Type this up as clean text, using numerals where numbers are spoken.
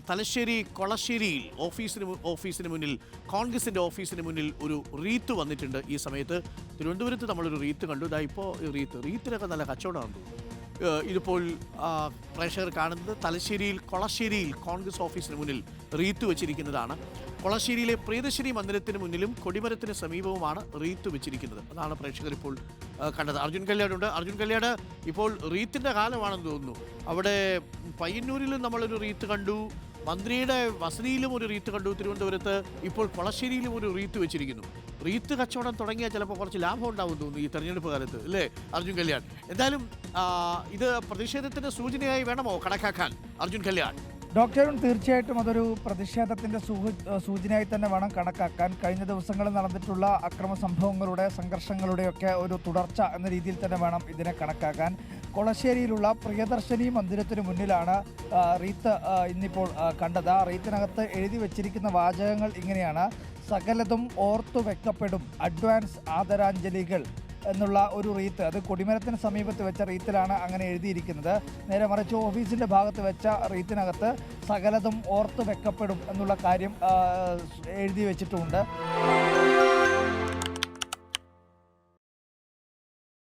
തലശ്ശേരി കൊളശ്ശേരിയിൽ ഓഫീസിന് മുന്നിൽ കോൺഗ്രസിൻ്റെ ഓഫീസിന് മുന്നിൽ ഒരു റീത്ത് വന്നിട്ടുണ്ട്. ഈ സമയത്ത് തിരുവനന്തപുരത്ത് നമ്മളൊരു റീത്ത് കണ്ടു. ഇതാ ഇപ്പോൾ റീത്തിനൊക്കെ നല്ല കച്ചവടമാണെന്ന് തോന്നുന്നു. ഇതിപ്പോൾ പ്രേക്ഷകർ കാണുന്നത് കൊളശ്ശേരിയിൽ കോൺഗ്രസ് ഓഫീസിന് മുന്നിൽ റീത്ത് വെച്ചിരിക്കുന്നതാണ്. കൊളശ്ശേരിയിലെ പ്രിയദർശിനി മന്ദിരത്തിന് മുന്നിലും കൊടിമരത്തിന് സമീപവുമാണ് റീത്ത് വെച്ചിരിക്കുന്നത്. അതാണ് പ്രേക്ഷകർ ഇപ്പോൾ കണ്ടത്. അർജുൻ കല്യാടുണ്ട്. അർജുൻ കല്യാട്, ഇപ്പോൾ റീത്തിൻ്റെ കാലമാണെന്ന് തോന്നുന്നു. അവിടെ പയ്യന്നൂരിലും നമ്മളൊരു റീത്ത് കണ്ടു, മന്ത്രിയുടെ വസതിയിലും ഒരു റീത്ത് കണ്ടു, തിരുവനന്തപുരത്ത് ഇപ്പോൾ കൊളശ്ശേരിയിലും ഒരു റീത്ത് വെച്ചിരിക്കുന്നു. റീത്ത് കച്ചവടം തുടങ്ങിയാൽ ചിലപ്പോൾ കുറച്ച് ലാഭം ഉണ്ടാവും തോന്നുന്നു ഈ തെരഞ്ഞെടുപ്പ് കാലത്ത്, അല്ലേ അർജുൻ കല്യാൺ? എന്തായാലും ഇത് പ്രതിഷേധത്തിൻ്റെ സൂചനയായി വേണമോ കണക്കാക്കാൻ അർജുൻ കല്യാൺ? ഡോക്ടർ, തീർച്ചയായിട്ടും അതൊരു പ്രതിഷേധത്തിൻ്റെ സൂചനയായി തന്നെ വേണം കണക്കാക്കാൻ. കഴിഞ്ഞ ദിവസങ്ങളിൽ നടന്നിട്ടുള്ള അക്രമ സംഭവങ്ങളുടെ സംഘർഷങ്ങളുടെയൊക്കെ ഒരു തുടർച്ച എന്ന രീതിയിൽ തന്നെ വേണം ഇതിനെ കണക്കാക്കാൻ. കൊളശ്ശേരിയിലുള്ള പ്രിയദർശിനി മന്ദിരത്തിന് മുന്നിലാണ് റീത്ത് ഇന്നിപ്പോൾ കണ്ടത്. ആ റീത്തിനകത്ത് എഴുതി വച്ചിരിക്കുന്ന വാചകങ്ങൾ ഇങ്ങനെയാണ്: സകലതും ഓർത്തു വെക്കപ്പെടും, അഡ്വാൻസ് ആദരാഞ്ജലികൾ എന്നുള്ള ഒരു റീത്ത്. അത് കൊടിമരത്തിന് സമീപത്ത് വെച്ച റീത്തിലാണ് അങ്ങനെ എഴുതിയിരിക്കുന്നത്. നേരെ മറിച്ച് ഓഫീസിൻ്റെ ഭാഗത്ത് വെച്ച റീത്തിനകത്ത് സകലതും ഓർത്തു വെക്കപ്പെടും എന്നുള്ള കാര്യം എഴുതി വെച്ചിട്ടുമുണ്ട്.